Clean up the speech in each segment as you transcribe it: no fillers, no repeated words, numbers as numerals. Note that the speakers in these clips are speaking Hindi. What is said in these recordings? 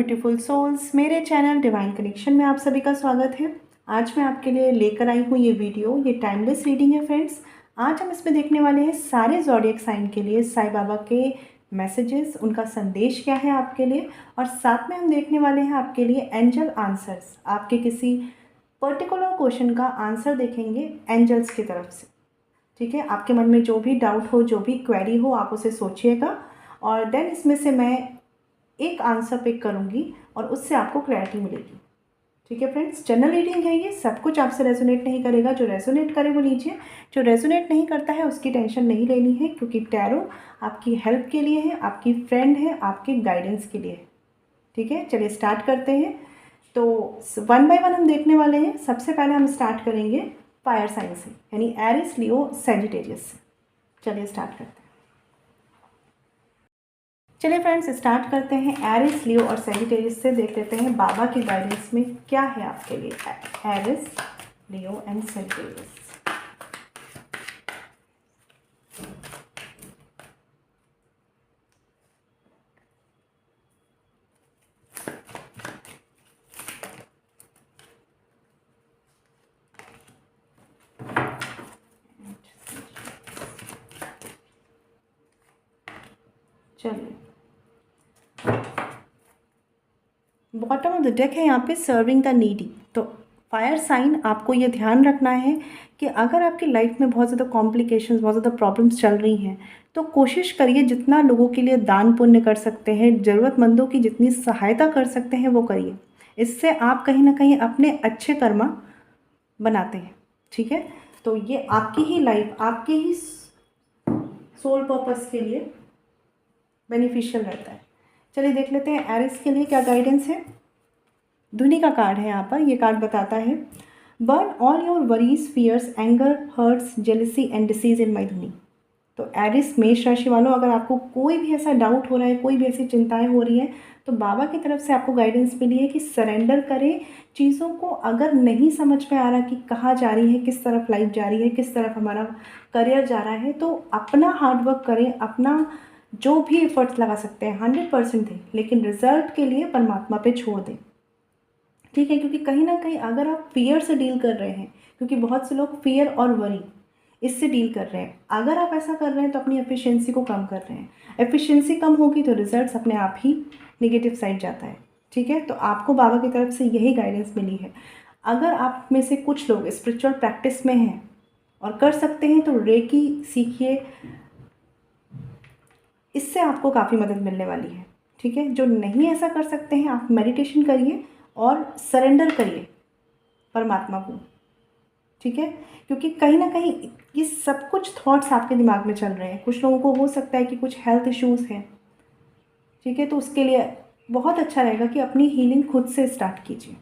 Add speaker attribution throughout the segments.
Speaker 1: ब्यूटीफुल सोल्स, मेरे चैनल डिवाइन कनेक्शन में आप सभी का स्वागत है। आज मैं आपके लिए लेकर आई हूँ ये वीडियो। ये टाइमलेस रीडिंग है फ्रेंड्स। आज हम इसमें देखने वाले हैं सारे ज़ोडिएक साइन के लिए साईं बाबा के मैसेजेस, उनका संदेश क्या है आपके लिए, और साथ में हम देखने वाले हैं आपके लिए एंजल आंसर्स। आपके किसी पर्टिकुलर क्वेश्चन का आंसर देखेंगे एंजल्स की तरफ से। ठीक है, आपके मन में जो भी डाउट हो, जो भी क्वेरी हो, आप उसे सोचिएगा और देन इसमें से मैं एक आंसर पिक करूंगी और उससे आपको क्लैरिटी मिलेगी। ठीक है फ्रेंड्स, जनरल रीडिंग है ये, सब कुछ आपसे रेजोनेट नहीं करेगा। जो रेजोनेट करे वो लीजिए, जो रेजोनेट नहीं करता है उसकी टेंशन नहीं लेनी है, क्योंकि टैरो आपकी हेल्प के लिए है, आपकी फ्रेंड है, आपके गाइडेंस के लिए है। ठीक है, चलिए स्टार्ट करते हैं। तो वन बाय वन हम देखने वाले हैं। सबसे पहले हम स्टार्ट करेंगे फायर साइन से, यानी एरिस, लियो, सैजिटेरियस से। चलिए स्टार्ट करते हैं। चलिए फ्रेंड्स स्टार्ट करते हैं एरिस, लियो और सैजिटेरियस से। देख लेते हैं बाबा की गाइडेंस में क्या है आपके लिए। Aries, Leo and Sagittarius. चलिए, बॉटम ऑफ द डेक है यहाँ पे सर्विंग द नीडी। तो फायर साइन, आपको ये ध्यान रखना है कि अगर आपकी लाइफ में बहुत ज़्यादा कॉम्प्लिकेशंस, बहुत ज़्यादा प्रॉब्लम्स चल रही हैं, तो कोशिश करिए जितना लोगों के लिए दान पुण्य कर सकते हैं, ज़रूरतमंदों की जितनी सहायता कर सकते हैं वो करिए। इससे आप कहीं ना कहीं अपने अच्छे कर्मा बनाते हैं। ठीक है, तो ये आपकी ही लाइफ, आपके ही सोल पर्पस के लिए बेनिफिशियल रहता है। चलिए देख लेते हैं एरिस के लिए क्या गाइडेंस है। धुनी का कार्ड है यहाँ पर। ये कार्ड बताता है burn all your worries, fears, anger, hurts, jealousy and disease in my dhuni. तो एरिस मेष राशि वालों, अगर आपको कोई भी ऐसा डाउट हो रहा है, कोई भी ऐसी चिंताएं हो रही हैं, तो बाबा की तरफ से आपको गाइडेंस मिली है कि सरेंडर करें चीज़ों को। अगर नहीं समझ में आ रहा कि कहाँ जा रही है, किस तरफ लाइफ जा रही है, किस तरफ हमारा करियर जा रहा है, तो अपना हार्डवर्क करें, अपना जो भी एफर्ट्स लगा सकते हैं 100% दें, लेकिन रिजल्ट के लिए परमात्मा पे छोड़ दें। ठीक है, क्योंकि कहीं ना कहीं अगर आप फियर से डील कर रहे हैं, क्योंकि बहुत से लोग फियर और वरी इससे डील कर रहे हैं, अगर आप ऐसा कर रहे हैं तो अपनी एफिशिएंसी को कम कर रहे हैं। एफिशिएंसी कम होगी तो रिजल्ट्स अपने आप ही नेगेटिव साइड जाता है। ठीक है, तो आपको बाबा की तरफ से यही गाइडेंस मिली है। अगर आप में से कुछ लोग स्पिरिचुअल प्रैक्टिस में हैं और कर सकते हैं तो रेकी सीखिए, इससे आपको काफ़ी मदद मिलने वाली है। ठीक है, जो नहीं ऐसा कर सकते हैं आप मेडिटेशन करिए और सरेंडर करिए परमात्मा को। ठीक है, क्योंकि कहीं ना कहीं ये सब कुछ थॉट्स आपके दिमाग में चल रहे हैं। कुछ लोगों को हो सकता है कि कुछ हेल्थ इश्यूज़ हैं। ठीक है, तो उसके लिए बहुत अच्छा रहेगा कि अपनी हीलिंग खुद से स्टार्ट कीजिए।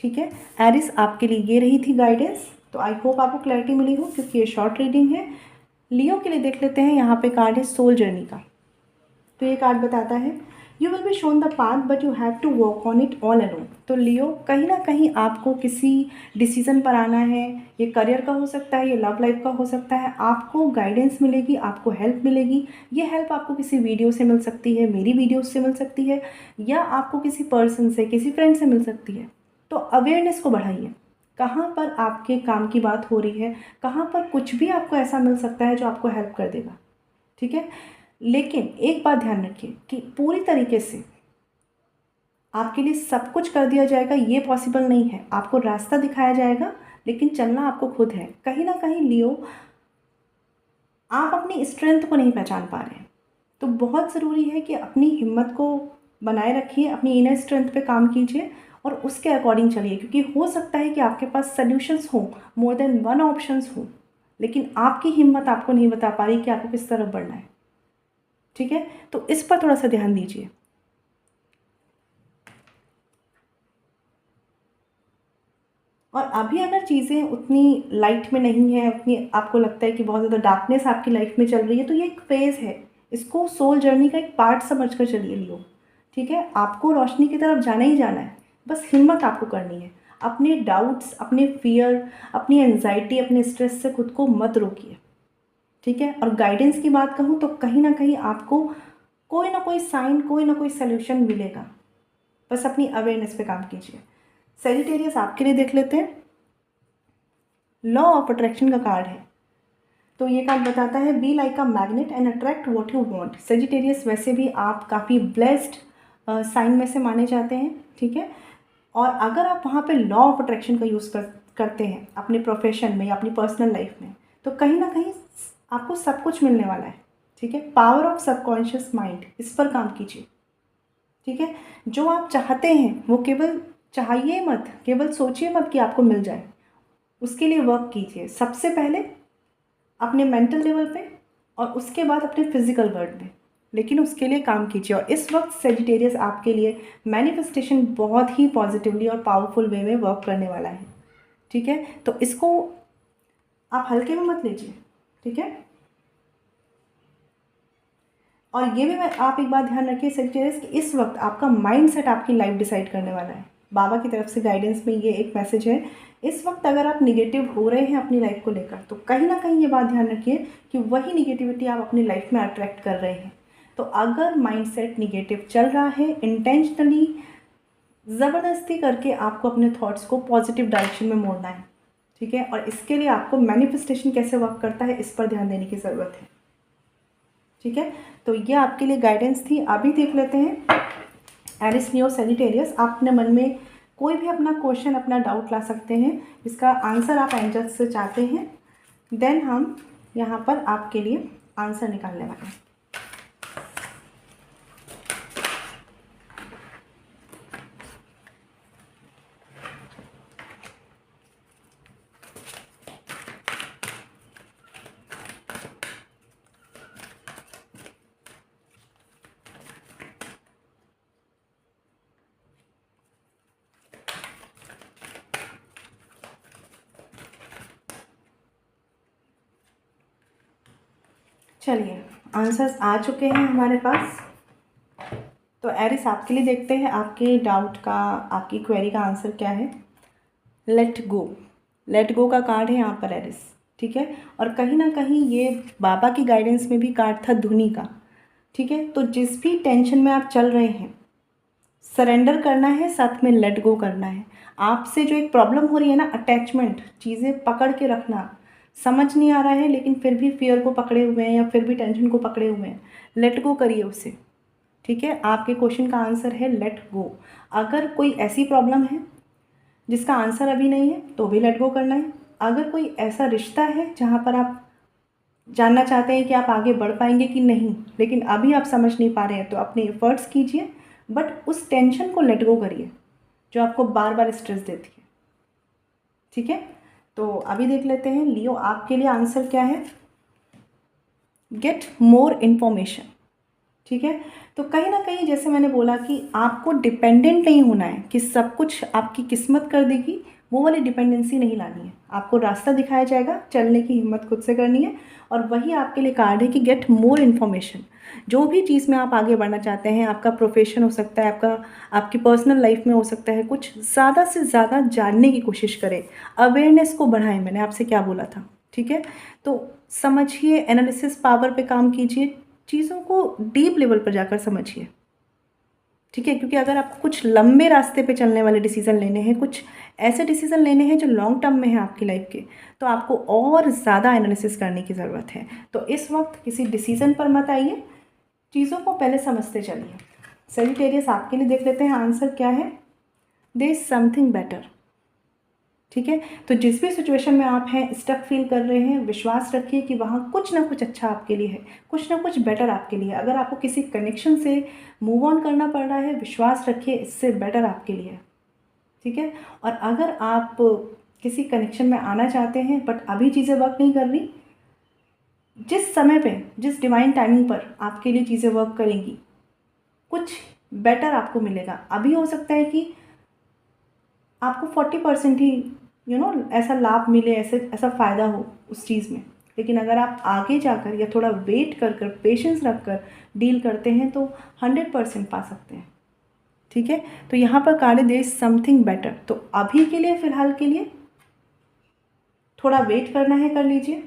Speaker 1: ठीक है, एरिस आपके लिए ये रही थी गाइडेंस। तो आई होप आपको क्लैरिटी मिली हो, क्योंकि ये शॉर्ट रीडिंग है। लियो के लिए देख लेते हैं। यहाँ पे कार्ड है सोल जर्नी का। तो ये कार्ड बताता है you will be shown the path but you have to walk on it all alone. तो लियो, कहीं ना कहीं आपको किसी डिसीजन पर आना है। ये करियर का हो सकता है, ये लव लाइफ का हो सकता है। आपको गाइडेंस मिलेगी, आपको हेल्प मिलेगी। ये हेल्प आपको किसी वीडियो से मिल सकती है, मेरी वीडियो से मिल सकती है, या आपको किसी पर्सन से, किसी फ्रेंड से मिल सकती है। तो अवेयरनेस को बढ़ाइए, कहाँ पर आपके काम की बात हो रही है, कहाँ पर कुछ भी आपको ऐसा मिल सकता है जो आपको हेल्प कर देगा। ठीक है, लेकिन एक बात ध्यान रखिए कि पूरी तरीके से आपके लिए सब कुछ कर दिया जाएगा ये पॉसिबल नहीं है। आपको रास्ता दिखाया जाएगा, लेकिन चलना आपको खुद है। कहीं ना कहीं लियो, आप अपनी स्ट्रेंथ को नहीं पहचान पा रहे हैं, तो बहुत ज़रूरी है कि अपनी हिम्मत को बनाए रखिए, अपनी इनर स्ट्रेंथ पे काम कीजिए और उसके अकॉर्डिंग चलिए। क्योंकि हो सकता है कि आपके पास सल्यूशंस हों, मोर देन वन ऑप्शंस हों, लेकिन आपकी हिम्मत आपको नहीं बता पा रही कि आपको किस तरफ बढ़ना है। ठीक है, तो इस पर थोड़ा सा ध्यान दीजिए। और अभी अगर चीज़ें उतनी लाइट में नहीं है, उतनी आपको लगता है कि बहुत ज़्यादा डार्कनेस आपकी लाइफ में चल रही है, तो ये एक फेज़ है। इसको सोल जर्नी का एक पार्ट समझ कर चलिए लियो। ठीक है, आपको रोशनी की तरफ जाना ही जाना है, बस हिम्मत आपको करनी है। अपने डाउट्स, अपने फियर, अपनी एंजाइटी, अपने स्ट्रेस से खुद को मत रोकिए। ठीक है, और गाइडेंस की बात कहूँ तो कहीं ना कहीं आपको कोई ना कोई साइन, कोई ना कोई सोल्यूशन मिलेगा। बस अपनी अवेयरनेस पे काम कीजिए। सेजिटेरियस आपके लिए देख लेते हैं। लॉ ऑफ अट्रैक्शन का कार्ड है। तो ये कार्ड बताता है be like a magnet and attract what you want. Sagittarius वैसे भी आप काफ़ी ब्लेस्ड साइन में से माने जाते हैं, ठीक है। और अगर आप वहाँ पे लॉ ऑफ अट्रैक्शन का यूज़ करते हैं अपने प्रोफेशन में या अपनी पर्सनल लाइफ में, तो कहीं ना कहीं आपको सब कुछ मिलने वाला है, ठीक है। पावर ऑफ सबकॉन्शियस माइंड, इस पर काम कीजिए, ठीक है। जो आप चाहते हैं वो केवल चाहिए मत, केवल सोचिए मत कि आपको मिल जाए, उसके लिए वर्क कीजिए। सबसे पहले अपने मेंटल लेवल पे और उसके बाद अपने फिजिकल वर्ल्ड में, लेकिन उसके लिए काम कीजिए। और इस वक्त सेजिटेरियस आपके लिए मैनिफेस्टेशन बहुत ही पॉजिटिवली और पावरफुल वे में वर्क करने वाला है, ठीक है। तो इसको आप हल्के में मत लीजिए, ठीक है। और ये भी मैं आप एक बात ध्यान रखिए सेजिटेरियस कि इस वक्त आपका माइंड सेट आपकी लाइफ डिसाइड करने वाला है। बाबा की तरफ से गाइडेंस में ये एक मैसेज है। इस वक्त अगर आप निगेटिव हो रहे हैं अपनी लाइफ को लेकर, तो कहीं ना कहीं ये बात ध्यान रखिए कि वही निगेटिविटी आप अपनी लाइफ में अट्रैक्ट कर रहे हैं। तो अगर माइंड सेट निगेटिव चल रहा है, इंटेंशनली ज़बरदस्ती करके आपको अपने थॉट्स को पॉजिटिव डायरेक्शन में मोड़ना है, ठीक है। और इसके लिए आपको मैनिफेस्टेशन कैसे वर्क करता है इस पर ध्यान देने की ज़रूरत है, ठीक है। तो ये आपके लिए गाइडेंस थी। अभी देख लेते हैं एरिस लियो सेजिटेरियस, आप अपने मन में कोई भी अपना क्वेश्चन, अपना डाउट ला सकते हैं, इसका आंसर आप एंजल्स से चाहते हैं, देन हम यहाँ पर आपके लिए आंसर निकालने वाले हैं। चलिए, आंसर्स आ चुके हैं हमारे पास। तो एरिस आपके लिए देखते हैं आपके डाउट का, आपकी क्वेरी का आंसर क्या है। लेट गो, लेट गो का कार्ड है यहाँ पर एरिस, ठीक है। और कहीं ना कहीं ये बाबा की गाइडेंस में भी कार्ड था धुनी का, ठीक है। तो जिस भी टेंशन में आप चल रहे हैं, सरेंडर करना है, साथ में लेट गो करना है। आपसे जो एक प्रॉब्लम हो रही है ना, अटैचमेंट, चीज़ें पकड़ के रखना, समझ नहीं आ रहा है लेकिन फिर भी फियर को पकड़े हुए हैं या फिर भी टेंशन को पकड़े हुए हैं, लेट गो करिए उसे, ठीक है। आपके क्वेश्चन का आंसर है लेट गो। अगर कोई ऐसी प्रॉब्लम है जिसका आंसर अभी नहीं है तो भी लेट गो करना है। अगर कोई ऐसा रिश्ता है जहाँ पर आप जानना चाहते हैं कि आप आगे बढ़ पाएंगे कि नहीं, लेकिन अभी आप समझ नहीं पा रहे हैं, तो अपने एफर्ट्स कीजिए, बट उस टेंशन को लेट गो करिए जो आपको बार बार स्ट्रेस देती है, ठीक है। तो अभी देख लेते हैं लियो आपके लिए आंसर क्या है। गेट मोर इन्फॉर्मेशन, ठीक है। तो कहीं ना कहीं जैसे मैंने बोला कि आपको डिपेंडेंट नहीं होना है कि सब कुछ आपकी किस्मत कर देगी, वो वाली डिपेंडेंसी नहीं लानी है। आपको रास्ता दिखाया जाएगा, चलने की हिम्मत खुद से करनी है। और वही आपके लिए कार्ड है कि गेट मोर इन्फॉर्मेशन। जो भी चीज़ में आप आगे बढ़ना चाहते हैं, आपका प्रोफेशन हो सकता है, आपकी पर्सनल लाइफ में हो सकता है, कुछ ज़्यादा से ज़्यादा जानने की कोशिश करें, अवेयरनेस को बढ़ाएं। मैंने आपसे क्या बोला था, ठीक है। तो समझिए, एनालिसिस पावर पे काम कीजिए, चीज़ों को डीप लेवल पर जाकर समझिए, ठीक है। क्योंकि अगर आपको कुछ लंबे रास्ते पे चलने वाले डिसीज़न लेने हैं, कुछ ऐसे डिसीज़न लेने हैं जो लॉन्ग टर्म में है आपकी लाइफ के, तो आपको और ज़्यादा एनालिसिस करने की ज़रूरत है। तो इस वक्त किसी डिसीज़न पर मत आइए, चीज़ों को पहले समझते चलिए। सेजिटेरियस आपके लिए देख लेते हैं आंसर क्या है। देयर इज़ समथिंग बेटर, ठीक है। तो जिस भी सिचुएशन में आप हैं, स्टक फील कर रहे हैं, विश्वास रखिए कि वहाँ कुछ ना कुछ अच्छा आपके लिए है, कुछ ना कुछ बेटर आपके लिए। अगर आपको किसी कनेक्शन से मूव ऑन करना पड़ रहा है, विश्वास रखिए इससे बेटर आपके लिए है, ठीक है। और अगर आप किसी कनेक्शन में आना चाहते हैं बट अभी चीज़ें वर्क नहीं कर रही, जिस समय पे, जिस डिवाइन टाइमिंग पर आपके लिए चीज़ें वर्क करेंगी, कुछ बेटर आपको मिलेगा। अभी हो सकता है कि आपको 40% ही ऐसा लाभ मिले, ऐसा फ़ायदा हो उस चीज़ में, लेकिन अगर आप आगे जाकर या थोड़ा वेट कर कर, पेशेंस रख कर डील करते हैं तो 100% पा सकते हैं, ठीक है। तो यहाँ पर card there is something better. तो अभी के लिए, फ़िलहाल के लिए थोड़ा वेट करना है, कर लीजिए।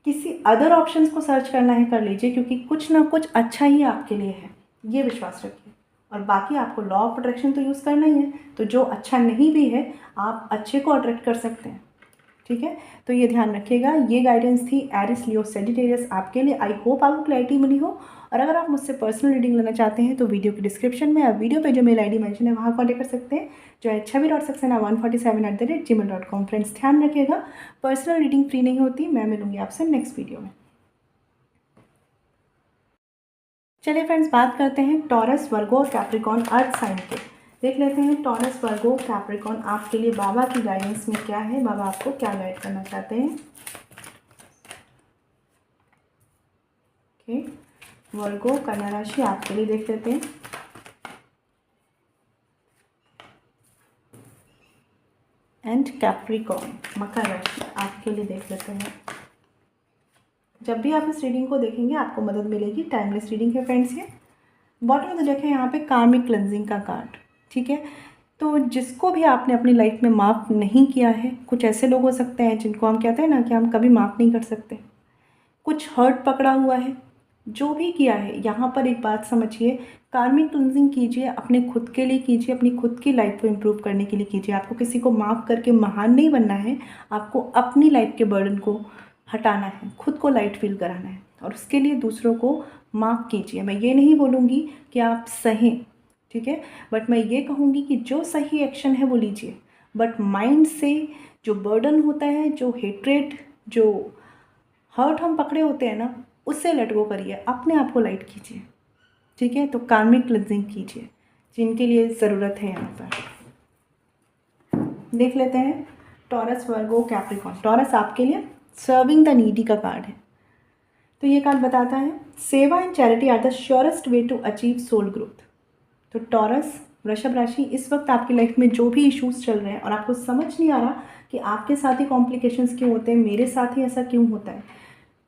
Speaker 1: किसी अदर ऑप्शंस को सर्च करना है, कर लीजिए, क्योंकि कुछ ना कुछ अच्छा ही आपके लिए है, ये विश्वास रखिए। और बाकी आपको लॉ ऑफ अट्रैक्शन तो यूज़ करना ही है, तो जो अच्छा नहीं भी है आप अच्छे को अट्रैक्ट कर सकते हैं। ठीक है, तो ये ध्यान रखिएगा। ये गाइडेंस थी एरिस लियो सेजिटेरियस आपके लिए। आई होप आपको क्लैरिटी मिली हो। और अगर आप मुझसे पर्सनल रीडिंग लेना चाहते हैं तो वीडियो के डिस्क्रिप्शन में या वीडियो पे जो मेल आईडी मेंशन है वहाँ कॉन्टेक्ट कर सकते हैं, जो है छवि.सक्सेना147@gmail.com। फ्रेंड्स ध्यान रखिएगा, पर्सनल रीडिंग फ्री नहीं होती। मैं मिलूंगी आपसे नेक्स्ट वीडियो में। चलिए फ्रेंड्स, बात करते हैं टॉरस, वर्गो और कैप्रिकॉर्न अर्थ साइन के। देख लेते हैं टॉरस, वर्गो, कैप्रिकॉर्न आपके लिए बाबा की गाइडेंस में क्या है, बाबा आपको क्या गाइड करना चाहते हैं। ओके, वर्गो कन्या राशि आपके लिए देख लेते हैं। एंड कैप्रिकॉर्न मकर राशि आपके लिए देख लेते हैं। जब भी आप इस रीडिंग को देखेंगे आपको मदद मिलेगी। टाइमलेस रीडिंग है फ्रेंड्स। ये बॉटम में तो देखें यहाँ पे कार्मिक क्लेंजिंग का कार्ड। ठीक है, तो जिसको भी आपने अपनी लाइफ में माफ़ नहीं किया है, कुछ ऐसे लोग हो सकते हैं जिनको हम कहते हैं ना कि हम कभी माफ़ नहीं कर सकते, कुछ हर्ट पकड़ा हुआ है, जो भी किया है, यहाँ पर एक बात समझिए, कार्मिक क्लिनजिंग कीजिए, अपने खुद के लिए कीजिए, अपनी खुद की लाइफ को इम्प्रूव करने के लिए कीजिए। आपको किसी को माफ़ करके महान नहीं बनना है, आपको अपनी लाइफ के बर्डन को हटाना है, खुद को लाइट फील कराना है, और उसके लिए दूसरों को माफ़ कीजिए। मैं ये नहीं बोलूँगी कि आप सहें, ठीक है, बट मैं ये कहूँगी कि जो सही एक्शन है वो लीजिए, बट माइंड से जो बर्डन होता है, जो हेट्रेट, जो हर्ट हम पकड़े होते हैं ना, उससे लेट गो करिए, अपने आप को लाइट कीजिए। ठीक है, तो कार्मिक क्लिनजिंग कीजिए जिनके लिए ज़रूरत है। यहाँ पर देख लेते हैं टॉरस, वर्गो, कैप्रिकॉर्न। टॉरस आपके लिए सर्विंग द नीडी का कार्ड है। तो ये कार्ड बताता है सेवा and charity are the surest way to achieve soul growth. तो टॉरस, वृषभ राशि, इस वक्त आपकी लाइफ में जो भी इश्यूज चल रहे हैं और आपको समझ नहीं आ रहा कि आपके साथ ही कॉम्प्लिकेशंस क्यों होते हैं, मेरे साथ ही ऐसा क्यों होता है,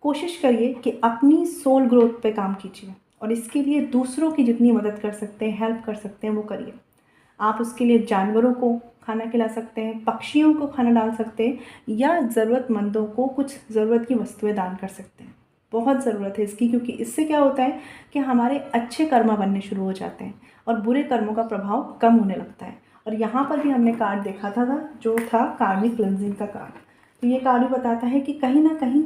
Speaker 1: कोशिश करिए कि अपनी सोल ग्रोथ पे काम कीजिए, और इसके लिए दूसरों की जितनी मदद कर सकते हैं, हेल्प कर सकते हैं, वो करिए। आप उसके लिए जानवरों को खाना खिला सकते हैं, पक्षियों को खाना डाल सकते हैं, या ज़रूरतमंदों को कुछ ज़रूरत की वस्तुएं दान कर सकते हैं। बहुत ज़रूरत है इसकी, क्योंकि इससे क्या होता है कि हमारे अच्छे कर्म बनने शुरू हो जाते हैं और बुरे कर्मों का प्रभाव कम होने लगता है। और यहाँ पर भी हमने कार्ड देखा था जो था कार्मिक क्लिनजिंग का कार्ड। तो ये कार्ड भी बताता है कि कहीं ना कहीं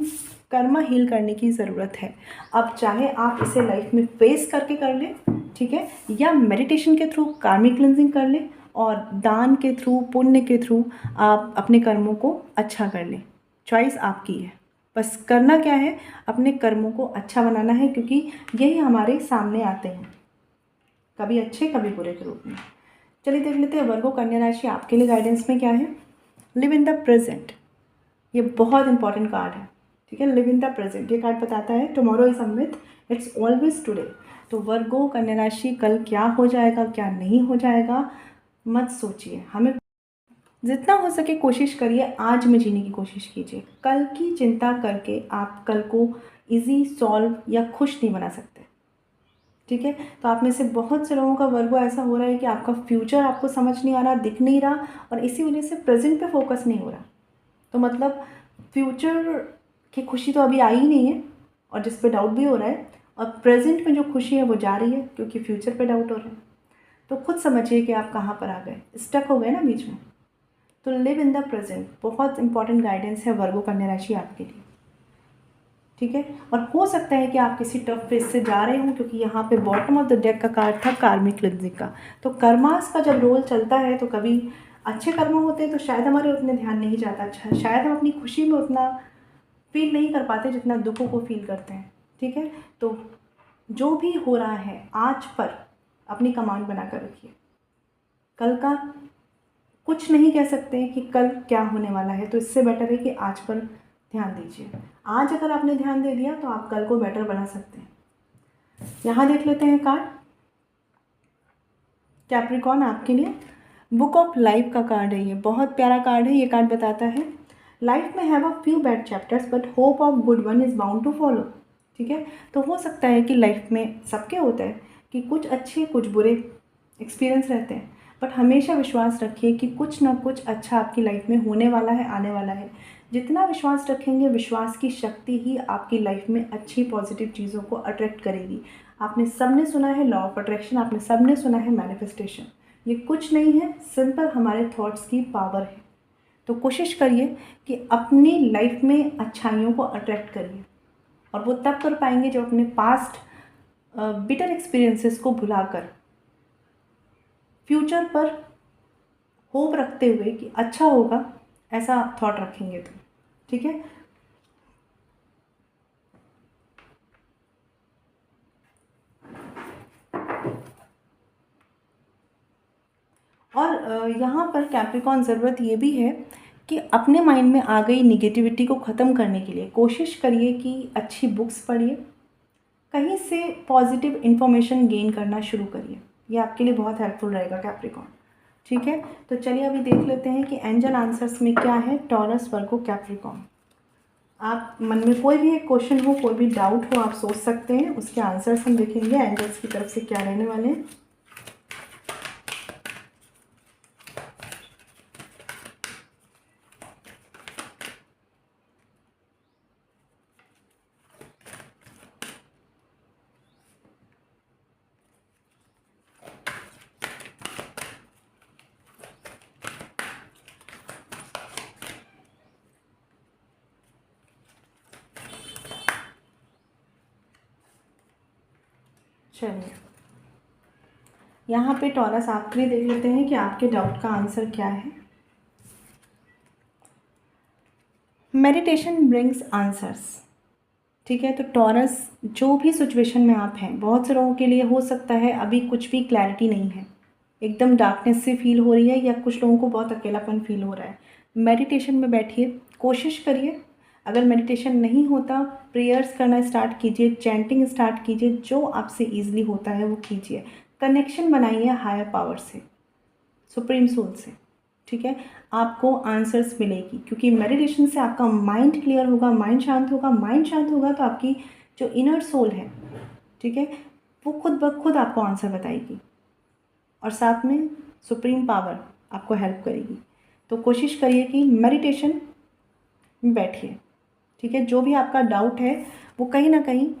Speaker 1: कर्मा हील करने की ज़रूरत है। अब चाहे आप इसे लाइफ में फेस करके कर लें, ठीक है, या मेडिटेशन के थ्रू कार्मिक क्लिनजिंग कर लें, और दान के थ्रू, पुण्य के थ्रू आप अपने कर्मों को अच्छा कर लें। चॉइस आपकी है, बस करना क्या है, अपने कर्मों को अच्छा बनाना है, क्योंकि यही हमारे सामने आते हैं, कभी अच्छे कभी बुरे के रूप में। चलिए देख लेते हैं वर्गो कन्या राशि आपके लिए गाइडेंस में क्या है। लिव इन द प्रेजेंट, ये बहुत इंपॉर्टेंट कार्ड है। ठीक है, लिव इन द प्रेजेंट, ये कार्ड बताता है tomorrow is a myth, it's always today. तो वर्गो कन्या राशि, कल क्या हो जाएगा क्या नहीं हो जाएगा मत सोचिए, हमें जितना हो सके कोशिश करिए आज में जीने की कोशिश कीजिए। कल की चिंता करके आप कल को इजी, सॉल्व या खुश नहीं बना सकते। ठीक है, तो आप में से बहुत से लोगों का वर्गो ऐसा हो रहा है कि आपका फ्यूचर आपको समझ नहीं आ रहा, दिख नहीं रहा, और इसी वजह से प्रेजेंट पे फोकस नहीं हो रहा। तो मतलब फ्यूचर की खुशी तो अभी आई ही नहीं है, और जिस पे डाउट भी हो रहा है, और प्रेजेंट में जो खुशी है वो जा रही है क्योंकि फ्यूचर पे डाउट हो रहा है। तो खुद समझिए कि आप कहाँ पर आ गए, स्टक हो गए ना बीच में। तो लिव इन द प्रेजेंट बहुत इंपॉर्टेंट गाइडेंस है वर्गो कन्या राशि आपके लिए। ठीक है, और हो सकता है कि आप किसी टफ फेज से जा रहे हों, क्योंकि यहाँ पे बॉटम ऑफ द डेक का कार्ड था कार्मिक क्लिनजिंग का। तो कर्मास का जब रोल चलता है तो कभी अच्छे कर्म होते हैं तो शायद हमारे उतने ध्यान नहीं जाता, अच्छा शायद हम अपनी खुशी में उतना फील नहीं कर पाते जितना दुखों को फील करते हैं। ठीक है, तो जो भी हो रहा है आज पर अपनी कमांड बना कर रखिए। कल का कुछ नहीं कह सकते कि कल क्या होने वाला है, तो इससे बेटर है कि आज पर ध्यान दीजिए। आज अगर आपने ध्यान दे दिया तो आप कल को बेटर बना सकते हैं। यहाँ देख लेते हैं कार्ड कैप्रिकॉर्न आपके लिए बुक ऑफ लाइफ का कार्ड है। ये बहुत प्यारा कार्ड है। ये कार्ड बताता है लाइफ में have a few bad chapters but hope of good one is bound to follow. ठीक है, तो हो सकता है कि लाइफ में सबके होता है कि कुछ अच्छे कुछ बुरे एक्सपीरियंस रहते हैं, बट हमेशा विश्वास रखिए कि कुछ ना कुछ अच्छा आपकी लाइफ में होने वाला है, आने वाला है। जितना विश्वास रखेंगे, विश्वास की शक्ति ही आपकी लाइफ में अच्छी पॉजिटिव चीज़ों को अट्रैक्ट करेगी। आपने सबने सुना है लॉ ऑफ अट्रैक्शन, आपने सबने सुना है मैनिफेस्टेशन। ये कुछ नहीं है, सिंपल हमारे थॉट्स की पावर है। तो कोशिश करिए कि अपनी लाइफ में अच्छाइयों को अट्रैक्ट करिए, और वो तब कर पाएंगे जब अपने पास्ट बिटर एक्सपीरियंसेस को भुलाकर फ्यूचर पर होप रखते हुए कि अच्छा होगा, ऐसा थॉट रखेंगे तो। ठीक है। और यहाँ पर कैप्रिकॉन ज़रूरत ये भी है कि अपने माइंड में आ गई निगेटिविटी को ख़त्म करने के लिए कोशिश करिए कि अच्छी बुक्स पढ़िए, कहीं से पॉजिटिव इन्फॉर्मेशन गेन करना शुरू करिए। ये आपके लिए बहुत हेल्पफुल रहेगा कैप्रिकॉन। ठीक है, तो चलिए अभी देख लेते हैं कि एंजल आंसर्स में क्या है टॉरस, वर्गो, कैप्रिकॉन। आप मन में कोई भी एक क्वेश्चन हो, कोई भी डाउट हो, आप सोच सकते हैं, उसके आंसर्स हम देखेंगे एंजल्स की तरफ से क्या रहने वाले हैं। चलिए यहाँ पे टॉरस आपके लिए देख लेते हैं कि आपके डाउट का आंसर क्या है। Meditation brings answers. ठीक है, तो टॉरस जो भी सिचुएशन में आप हैं, बहुत से लोगों के लिए हो सकता है अभी कुछ भी क्लैरिटी नहीं है, एकदम डार्कनेस से फील हो रही है, या कुछ लोगों को बहुत अकेलापन फील हो रहा है। मेडिटेशन में बैठिए, कोशिश करिए। अगर मेडिटेशन नहीं होता, प्रेयर्स करना स्टार्ट कीजिए, चैंटिंग स्टार्ट कीजिए, जो आपसे ईजिली होता है वो कीजिए। कनेक्शन बनाइए हायर पावर से, सुप्रीम सोल से। ठीक है, आपको आंसर्स मिलेगी, क्योंकि मेडिटेशन से आपका माइंड क्लियर होगा, माइंड शांत होगा। माइंड शांत होगा तो आपकी जो इनर सोल है, ठीक है, वो खुद ब खुद आपको आंसर बताएगी, और साथ में सुप्रीम पावर आपको हेल्प करेगी। तो कोशिश करिए कि मेडिटेशन में बैठिए। ठीक है, जो भी आपका डाउट है वो कहीं ना कहीं,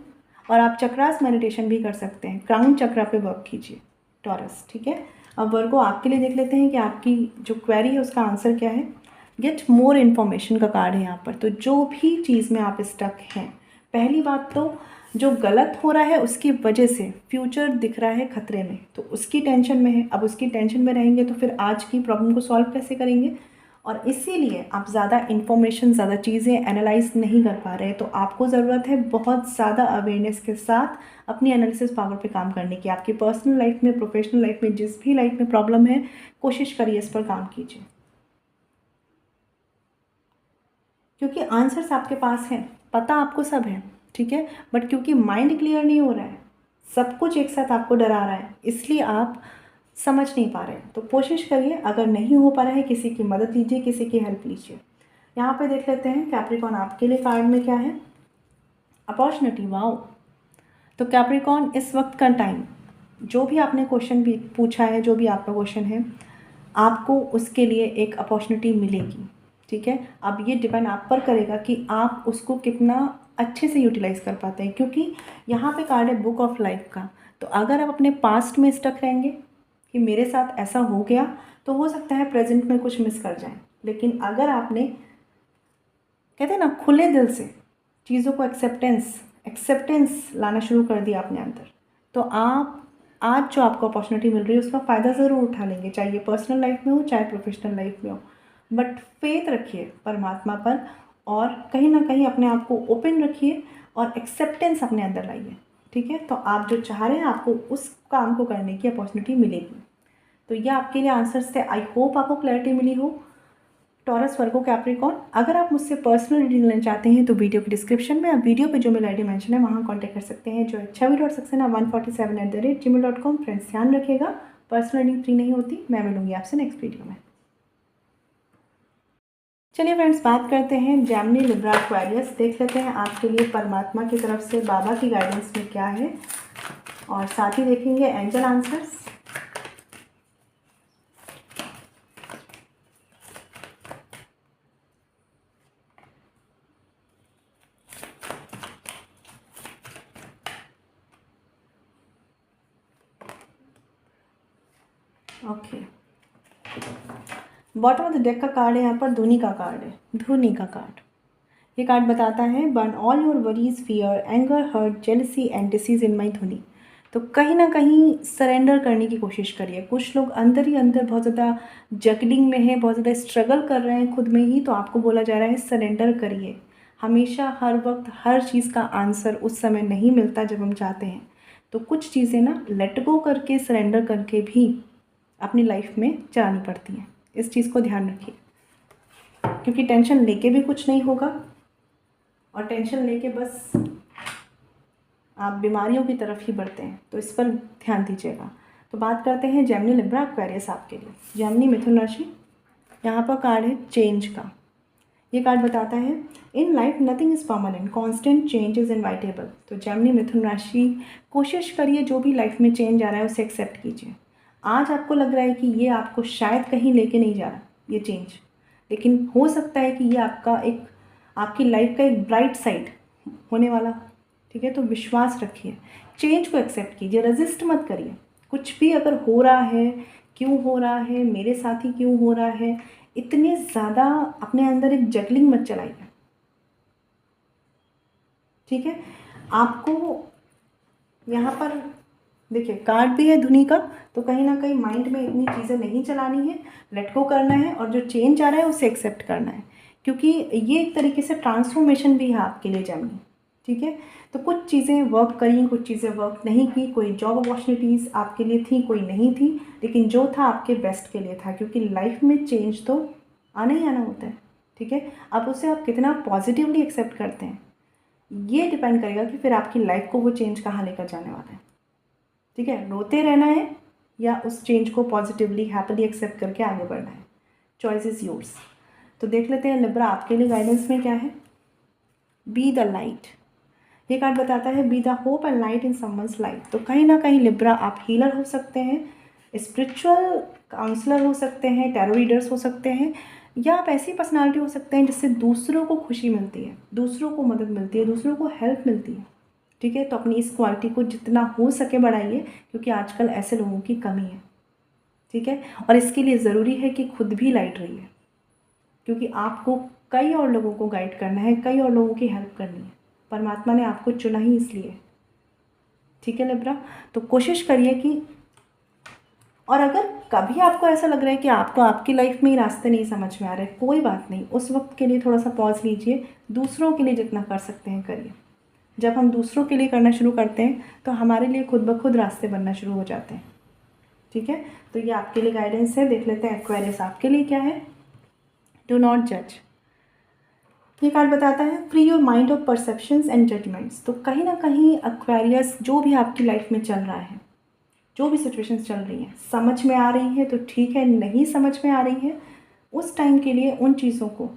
Speaker 1: और आप चक्रास मेडिटेशन भी कर सकते हैं, क्राउन चक्रा पे वर्क कीजिए टॉरस। ठीक है, अब वर्गो आपके लिए देख लेते हैं कि आपकी जो क्वेरी है उसका आंसर क्या है। गेट मोर इन्फॉर्मेशन का कार्ड है यहाँ पर। तो जो भी चीज़ में आप स्टक हैं, पहली बात तो जो गलत हो रहा है उसकी वजह से फ्यूचर दिख रहा है खतरे में, तो उसकी टेंशन में है। अब उसकी टेंशन में रहेंगे तो फिर आज की प्रॉब्लम को सॉल्व कैसे करेंगे, और इसीलिए आप ज़्यादा इन्फॉर्मेशन, ज़्यादा चीज़ें एनालाइज नहीं कर पा रहे। तो आपको ज़रूरत है बहुत ज़्यादा अवेयरनेस के साथ अपनी एनालिसिस पावर पे काम करने की। आपकी पर्सनल लाइफ में, प्रोफेशनल लाइफ में, जिस भी लाइफ में प्रॉब्लम है, कोशिश करिए इस पर काम कीजिए, क्योंकि आंसर्स आपके पास हैं, पता आपको सब है। ठीक है, बट क्योंकि माइंड क्लियर नहीं हो रहा है, सब कुछ एक साथ आपको डरा रहा है, इसलिए आप समझ नहीं पा रहे हैं। तो कोशिश करिए, अगर नहीं हो पा रहा है, किसी की मदद लीजिए, किसी की हेल्प लीजिए। यहाँ पे देख लेते हैं कैप्रिकॉन आपके लिए कार्ड में क्या है। Opportunity, wow. तो कैप्रिकॉन, इस वक्त का टाइम, जो भी आपने क्वेश्चन भी पूछा है, जो भी आपका क्वेश्चन है, आपको उसके लिए एक अपॉर्चुनिटी मिलेगी। ठीक है, अब ये डिपेंड आप पर करेगा कि आप उसको कितना अच्छे से यूटिलाइज़ कर पाते हैं, क्योंकि यहाँ पे कार्ड है बुक ऑफ लाइफ का। तो अगर आप अपने पास्ट में स्टक रहेंगे कि मेरे साथ ऐसा हो गया, तो हो सकता है प्रेजेंट में कुछ मिस कर जाएं। लेकिन अगर आपने, कहते हैं ना, खुले दिल से चीज़ों को एक्सेप्टेंस लाना शुरू कर दिया अपने अंदर, तो आप आज जो आपको अपॉर्चुनिटी मिल रही है उसका फ़ायदा ज़रूर उठा लेंगे, चाहे ये पर्सनल लाइफ में हो, चाहे प्रोफेशनल लाइफ में हो। बट फेथ रखिए परमात्मा पर, और कहीं ना कहीं अपने आप को ओपन रखिए, और एक्सेप्टेंस अपने अंदर लाइए। ठीक है, तो आप जो चाह रहे हैं, आपको उस काम को करने की अपॉर्चुनिटी मिलेगी। तो ये आपके लिए आंसर्स थे। आई होप आपको क्लैरिटी मिली हो। टॉरस, वर्गो, कैप्रिकॉन, अगर आप मुझसे पर्सनल रीडिंग लेना चाहते हैं तो वीडियो के डिस्क्रिप्शन में, आप वीडियो पे जो मेल आईडी मेंशन है वहाँ कॉन्टैक्ट कर सकते हैं, जो chavi.saxena147@gmail.com। फ्रेंड्स, ध्यान रखिएगा, पर्सनल रीडिंग फ्री नहीं होती। मैं मिलूंगी आपसे नेक्स्ट वीडियो में। चलिए फ्रेंड्स, बात करते हैं जेमिनी, लिब्रा, एक्वेरियस। देख लेते हैं आपके लिए परमात्मा की तरफ से बाबा की गाइडेंस में क्या है, और साथ ही देखेंगे angel answers. Okay, bottom of the deck का कार्ड है यहाँ पर धुनी का कार्ड है, धुनी का कार्ड। ये कार्ड बताता है burn all your worries, fear, anger, hurt, jealousy and disease in my dhuni. तो कहीं ना कहीं सरेंडर करने की कोशिश करिए। कुछ लोग अंदर ही अंदर बहुत ज़्यादा जगलिंग में है, बहुत ज़्यादा स्ट्रगल कर रहे हैं खुद में ही, तो आपको बोला जा रहा है सरेंडर करिए। हमेशा हर वक्त हर चीज़ का आंसर उस समय नहीं मिलता जब हम चाहते हैं, तो कुछ चीज़ें ना लेट गो करके, सरेंडर करके भी अपनी लाइफ में चलानी पड़ती हैं। इस चीज़ को ध्यान रखिए, क्योंकि टेंशन लेके भी कुछ नहीं होगा, और टेंशन लेके बस आप बीमारियों की तरफ ही बढ़ते हैं, तो इस पर ध्यान दीजिएगा। तो बात करते हैं जेमिनी, लिब्रा, एक्वेरियस आपके लिए। जेमिनी मिथुन राशि, यहाँ पर कार्ड है चेंज का। ये कार्ड बताता है in life nothing is permanent, constant change is inevitable. तो जेमिनी मिथुन राशि, कोशिश करिए जो भी लाइफ में चेंज आ रहा है उसे एक्सेप्ट कीजिए। आज आपको लग रहा है कि ये आपको शायद कहीं लेके नहीं जा रहा ये चेंज, लेकिन हो सकता है कि ये आपकी लाइफ का एक ब्राइट साइड होने वाला, ठीक है। तो विश्वास रखिए, चेंज को एक्सेप्ट कीजिए, रेजिस्ट मत करिए। कुछ भी अगर हो रहा है, क्यों हो रहा है, मेरे साथ ही क्यों हो रहा है, इतने ज़्यादा अपने अंदर एक जगलिंग मत चलाइए, ठीक है। आपको यहाँ पर देखिए कार्ड भी है धुनी का, तो कहीं ना कहीं माइंड में इतनी चीज़ें नहीं चलानी है, लेट गो करना है, और जो चेंज आ रहा है उसे एक्सेप्ट करना है, क्योंकि ये एक तरीके से ट्रांसफॉर्मेशन भी है आपके लिए जेमिनी, ठीक है। तो कुछ चीज़ें वर्क करी, कुछ चीज़ें वर्क नहीं की, कोई जॉब अपॉर्चुनिटीज़ आपके लिए थी, कोई नहीं थी, लेकिन जो था आपके बेस्ट के लिए था, क्योंकि लाइफ में चेंज तो आना ही आना होता है, ठीक है। अब उसे आप कितना पॉजिटिवली एक्सेप्ट करते हैं, ये डिपेंड करेगा कि फिर आपकी लाइफ को वो चेंज कहाँ लेकर जाने वाला है, ठीक है। रोते रहना है या उस चेंज को पॉजिटिवली हैप्पीली एक्सेप्ट करके आगे बढ़ना है, चॉइस इज़ योर्स। तो देख लेते हैं लिब्रा आपके लिए गाइडेंस में क्या है। बी द लाइट, ये कार्ड बताता है be the hope and light in someone's life. तो कहीं ना कहीं लिब्रा आप हीलर हो सकते हैं, स्पिरिचुअल काउंसलर हो सकते हैं, टैरो रीडर्स हो सकते हैं, या आप ऐसी पर्सनालिटी हो सकते हैं जिससे दूसरों को खुशी मिलती है, दूसरों को मदद मिलती है, दूसरों को हेल्प मिलती है, ठीक है। तो अपनी इस क्वालिटी को जितना हो सके बढ़ाइए, क्योंकि आजकल ऐसे लोगों की कमी है, ठीक है। और इसके लिए ज़रूरी है कि खुद भी लाइट रहिए, क्योंकि आपको कई और लोगों को गाइड करना है, कई और लोगों की हेल्प करनी है। परमात्मा ने आपको चुना ही इसलिए, ठीक है लिब्रा। तो कोशिश करिए कि, और अगर कभी आपको ऐसा लग रहा है कि आपको आपकी लाइफ में ही रास्ते नहीं समझ में आ रहे, कोई बात नहीं, उस वक्त के लिए थोड़ा सा पॉज लीजिए, दूसरों के लिए जितना कर सकते हैं करिए। जब हम दूसरों के लिए करना शुरू करते हैं तो हमारे लिए खुद ब खुद रास्ते बनना शुरू हो जाते हैं, ठीक है। तो ये आपके लिए गाइडेंस है। देख लेते हैं एक्वेरियस आपके लिए क्या है। डू नॉट जज, ये कार्ड बताता है free your mind of perceptions and judgements. तो कहीं ना कहीं एक्वेरियस, जो भी आपकी लाइफ में चल रहा है, जो भी सिचुएशंस चल रही हैं, समझ में आ रही है तो ठीक है, नहीं समझ में आ रही है उस टाइम के लिए उन चीज़ों को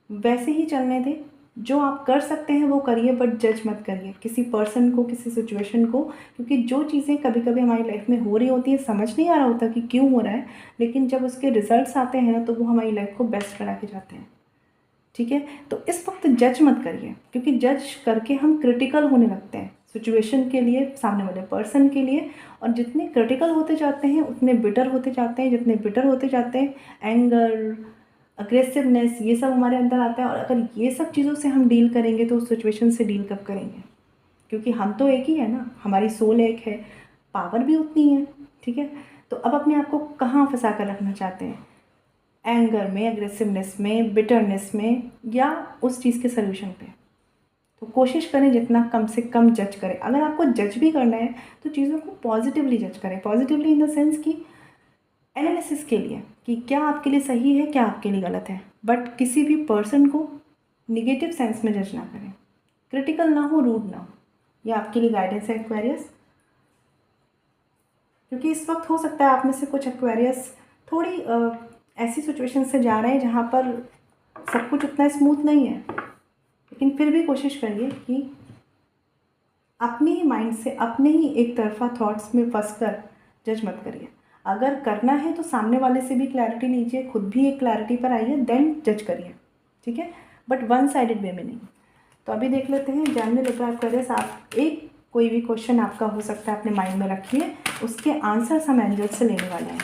Speaker 1: वैसे ही चलने दें। जो आप कर सकते हैं वो करिए, बट जज मत करिए किसी पर्सन को, किसी सिचुएशन को, क्योंकि जो चीज़ें कभी कभी हमारी लाइफ में हो रही होती है, समझ नहीं आ रहा होता कि क्यों हो रहा है, लेकिन जब उसके रिजल्ट्स आते हैं ना, तो वो हमारी लाइफ को बेस्ट बना के जाते हैं, ठीक है। तो इस वक्त जज मत करिए, क्योंकि जज करके हम क्रिटिकल होने लगते हैं सिचुएशन के लिए, सामने वाले पर्सन के लिए, और जितने क्रिटिकल होते जाते हैं उतने बिटर होते जाते हैं, जितने बिटर होते जाते हैं एंगर, अग्रेसिवनेस, ये सब हमारे अंदर आता है। और अगर ये सब चीज़ों से हम डील करेंगे तो उस सिचुएशन से डील कब करेंगे, क्योंकि हम तो एक ही है ना, हमारी सोल एक है, पावर भी उतनी है, ठीक है। तो अब अपने आप को कहाँ फंसा कर रखना चाहते हैं, एंगर में, अग्रेसिवनेस में, बिटरनेस में, या उस चीज़ के सोल्यूशन पे। तो कोशिश करें जितना कम से कम जज करें। अगर आपको जज भी करना है तो चीज़ों को पॉजिटिवली जज करें, पॉजिटिवली इन द सेंस कि एनालिसिस के लिए कि क्या आपके लिए सही है, क्या आपके लिए गलत है, बट किसी भी पर्सन को निगेटिव सेंस में जज ना करें, क्रिटिकल ना हो, रूड ना हो। ये आपके लिए गाइडेंस है एक्वेरियस। क्योंकि इस वक्त हो सकता है आप में से कुछ एक्वेरियस थोड़ी ऐसी सिचुएशन से जा रहे हैं जहाँ पर सब कुछ उतना स्मूथ नहीं है, लेकिन फिर भी कोशिश करिए कि अपने ही माइंड से, अपने ही एक तरफा थॉट्स में फंस कर जज मत करिए। अगर करना है तो सामने वाले से भी क्लैरिटी लीजिए, खुद भी एक क्लैरिटी पर आइए, देन जज करिए, ठीक है, बट वन साइडेड वे में नहीं। तो अभी देख लेते हैं जानने लिब्रा एक्वेरियस, आप एक कोई भी क्वेश्चन आपका हो सकता है अपने माइंड में रखिए, उसके आंसर्स हम एंजल से लेने वाले हैं।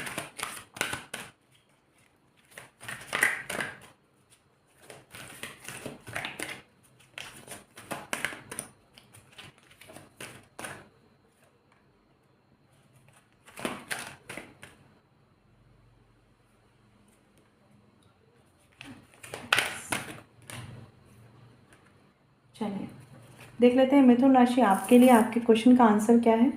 Speaker 1: चलिए देख लेते हैं मिथुन राशि आपके लिए आपके क्वेश्चन का आंसर क्या है।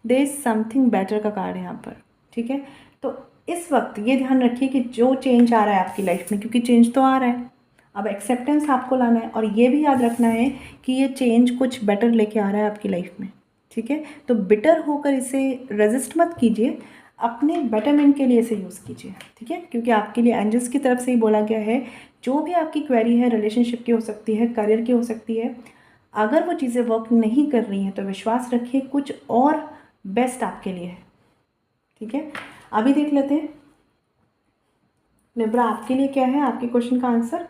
Speaker 1: देयर इज समथिंग बेटर का कार्ड है यहाँ पर, ठीक है। तो इस वक्त ये ध्यान रखिए कि जो चेंज आ रहा है आपकी लाइफ में, क्योंकि चेंज तो आ रहा है, अब एक्सेप्टेंस आपको लाना है और ये भी याद रखना है कि ये चेंज कुछ बेटर लेके आ रहा है आपकी लाइफ में, ठीक है। तो बिटर होकर इसे रेजिस्ट मत कीजिए, अपने बेटरमेंट के लिए इसे यूज़ कीजिए, ठीक है। क्योंकि आपके लिए एंजल्स की तरफ से ही बोला गया है, जो भी आपकी क्वेरी है रिलेशनशिप की हो सकती है, करियर की हो सकती है, अगर वो चीज़ें वर्क नहीं कर रही हैं तो विश्वास रखिए कुछ और बेस्ट आपके लिए है, ठीक है। अभी देख लेते हैं लिब्रा आपके लिए क्या है। आपके क्वेश्चन का आंसर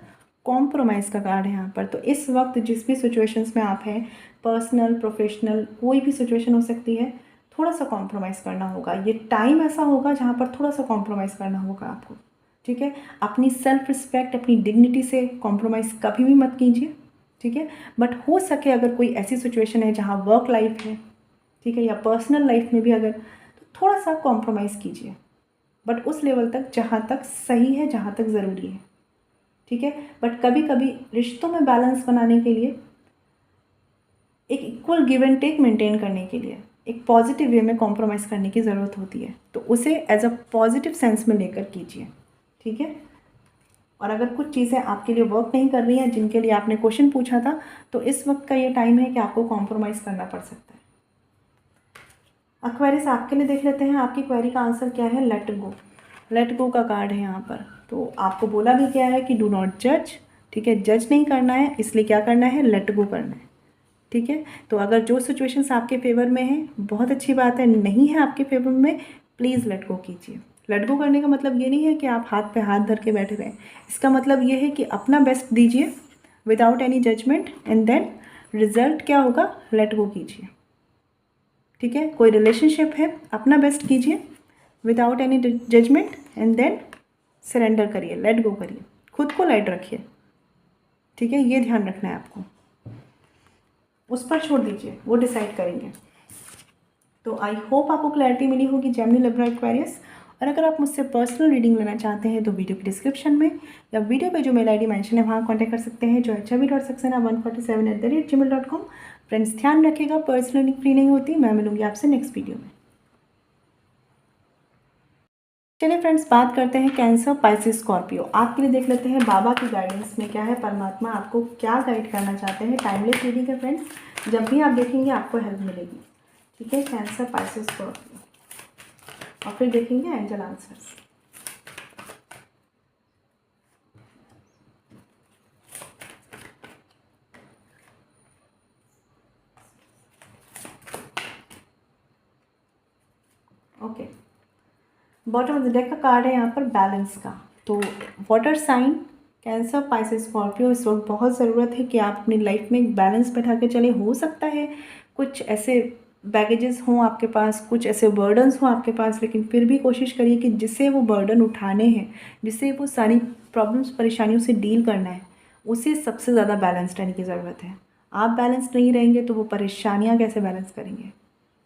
Speaker 1: कॉम्प्रोमाइज़ का कार्ड है यहाँ पर। तो इस वक्त जिस भी सिचुएशंस में आप हैं, पर्सनल प्रोफेशनल कोई भी सिचुएशन हो सकती है, थोड़ा सा कॉम्प्रोमाइज़ करना होगा। ये टाइम ऐसा होगा जहाँ पर थोड़ा सा कॉम्प्रोमाइज़ करना होगा आपको, ठीक है। अपनी सेल्फ रिस्पेक्ट, अपनी डिग्निटी से कॉम्प्रोमाइज़ कभी भी मत कीजिए, ठीक है। बट हो सके अगर कोई ऐसी सिचुएशन है जहाँ वर्क लाइफ है, ठीक है, या पर्सनल लाइफ में भी अगर, तो थोड़ा सा कॉम्प्रोमाइज़ कीजिए, बट उस लेवल तक जहाँ तक सही है, जहाँ तक ज़रूरी है, ठीक है। बट कभी कभी रिश्तों में बैलेंस बनाने के लिए, एक equal give and take maintain करने के लिए एक पॉजिटिव वे में कॉम्प्रोमाइज़ करने की ज़रूरत होती है। तो उसे एज अ पॉजिटिव सेंस में लेकर कीजिए, ठीक है। और अगर कुछ चीज़ें आपके लिए वर्क नहीं कर रही हैं, जिनके लिए आपने क्वेश्चन पूछा था, तो इस वक्त का ये टाइम है कि आपको कॉम्प्रोमाइज़ करना पड़ सकता है। एक्वेरियस आपके लिए देख लेते हैं, आपकी क्वेरी का आंसर क्या है। लेट गो, लेट गो का कार्ड है यहाँ पर। तो आपको बोला भी क्या है कि डू नॉट जज, ठीक है। जज नहीं करना है, इसलिए क्या करना है, लेट गो करना है, ठीक है। तो अगर जो सिचुएशंस आपके फेवर में हैं, बहुत अच्छी बात है, नहीं है आपके फेवर में, प्लीज़ लेट गो कीजिए। लेट गो करने का मतलब ये नहीं है कि आप हाथ पे हाथ धर के बैठे रहें, इसका मतलब ये है कि अपना बेस्ट दीजिए without any judgement, and then result क्या होगा, लेट गो कीजिए, ठीक है। कोई रिलेशनशिप है, अपना बेस्ट कीजिए without any judgement, and then surrender करिए, लेट गो करिए, खुद को लाइट रखिए, ठीक है। ये ध्यान रखना है आपको, उस पर छोड़ दीजिए, वो डिसाइड करेंगे। तो आई होप आपको क्लैरिटी मिली होगी जेमिनी लिब्रा एक्वेरियस। और अगर आप मुझसे पर्सनल रीडिंग लेना चाहते हैं तो वीडियो के डिस्क्रिप्शन में या वीडियो पे जो मेल आईडी मेंशन है वहाँ कॉन्टैक्ट कर सकते हैं, जो HB.Saxena147@gmail.com। फ्रेंड्स ध्यान रखिएगा, पर्सनल रीडिंग फ्री नहीं होती। मैं मिलूंगी आपसे नेक्स्ट वीडियो में। चलिए फ्रेंड्स, बात करते हैं कैंसर, पाइसिस, स्कॉर्पियो। आपके लिए देख लेते हैं बाबा की गाइडेंस में क्या है, परमात्मा आपको क्या गाइड करना चाहते हैं। टाइमलेस रीडिंग है फ्रेंड्स, जब भी आप देखेंगे आपको हेल्प मिलेगी, ठीक है। कैंसर, पाइसिस, स्कॉर्पियो, और फिर देखेंगे angel answers. Okay, bottom of the deck का कार्ड है यहाँ पर बैलेंस का। तो water sign, Cancer, Pisces, Scorpio, इस वक्त बहुत ज़रूरत है कि आप अपनी लाइफ में एक बैलेंस बैठा के चले। हो सकता है कुछ ऐसे बैगेजेस हों आपके पास, कुछ ऐसे बर्डन्स हों आपके पास, लेकिन फिर भी कोशिश करिए कि जिसे वो बर्डन उठाने हैं, जिसे वो सारी प्रॉब्लम्स परेशानियों से डील करना है, उसे सबसे ज़्यादा बैलेंस रहने की ज़रूरत है। आप बैलेंस नहीं रहेंगे तो वो परेशानियाँ कैसे बैलेंस करेंगे,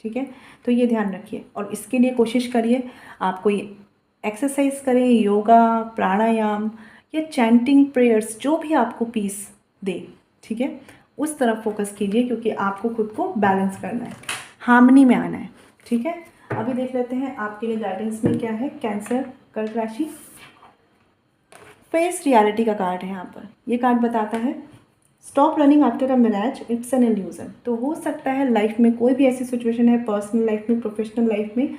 Speaker 1: ठीक है। तो ये ध्यान रखिए और इसके लिए कोशिश करिए आप कोई एक्सरसाइज करें, योगा, प्राणायाम या चैंटिंग प्रेयर्स, जो भी आपको पीस दे, ठीक है, उस तरफ फोकस कीजिए, क्योंकि आपको खुद को बैलेंस करना है, हार्मनी में आना है, ठीक है। अभी देख लेते हैं आपके लिए गाइडेंस में क्या है। कैंसर, कर्क राशि, फेस रियलिटी का कार्ड है यहाँ पर। ये कार्ड बताता है stop running after a mirage, it's an illusion. तो हो सकता है लाइफ में कोई भी ऐसी सिचुएशन है, पर्सनल लाइफ में, प्रोफेशनल लाइफ में,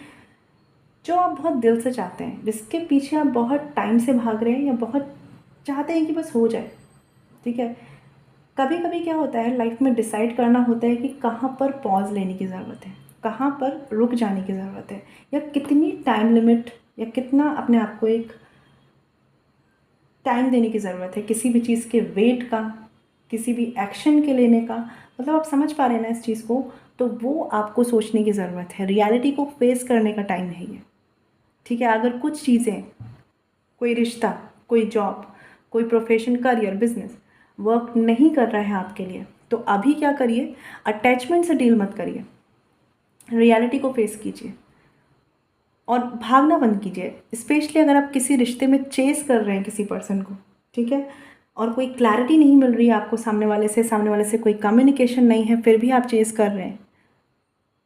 Speaker 1: जो आप बहुत दिल से चाहते हैं, जिसके पीछे आप बहुत टाइम से भाग रहे हैं या बहुत चाहते हैं कि बस हो जाए, ठीक है। कभी कभी क्या होता है लाइफ में, डिसाइड करना होता है कि कहाँ पर पॉज लेने की ज़रूरत है, कहाँ पर रुक जाने की ज़रूरत है, या कितनी टाइम लिमिट या कितना अपने आप को एक टाइम देने की ज़रूरत है किसी भी चीज़ के वेट का, किसी भी एक्शन के लेने का। मतलब आप समझ पा रहे हैं ना इस चीज़ को, तो वो आपको सोचने की ज़रूरत है। रियलिटी को फेस करने का टाइम है ये, ठीक है। अगर कुछ चीज़ें, कोई रिश्ता, कोई जॉब, कोई प्रोफेशन, करियर, बिजनेस वर्क नहीं कर रहा है आपके लिए, तो अभी क्या करिए, अटैचमेंट से डील मत करिए, रियलिटी को फेस कीजिए और भागना बंद कीजिए। स्पेशली अगर आप किसी रिश्ते में चेस कर रहे हैं किसी पर्सन को, ठीक है, और कोई क्लैरिटी नहीं मिल रही है आपको सामने वाले से कोई कम्युनिकेशन नहीं है, फिर भी आप चेज़ कर रहे हैं,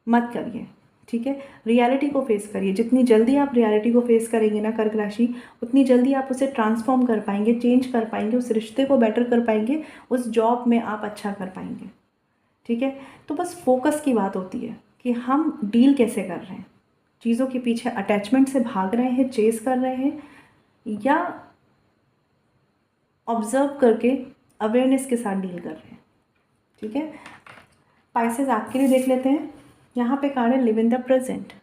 Speaker 1: मत करिए। ठीक है, रियलिटी को फेस करिए। जितनी जल्दी आप रियलिटी को फेस करेंगे ना कर्क राशि, उतनी जल्दी आप उसे ट्रांसफॉर्म कर पाएंगे, चेंज कर पाएंगे, उस रिश्ते को बेटर कर पाएंगे, उस जॉब में आप अच्छा कर पाएंगे। ठीक है, तो बस फोकस की बात होती है कि हम डील कैसे कर रहे हैं, चीज़ों के पीछे अटैचमेंट से भाग रहे हैं, चेस कर रहे हैं, या ऑब्जर्व करके अवेयरनेस के साथ डील कर रहे हैं। ठीक है, पाइसेस आपके लिए देख लेते हैं। यहाँ पे कार्ड है लिव इन द प्रेजेंट।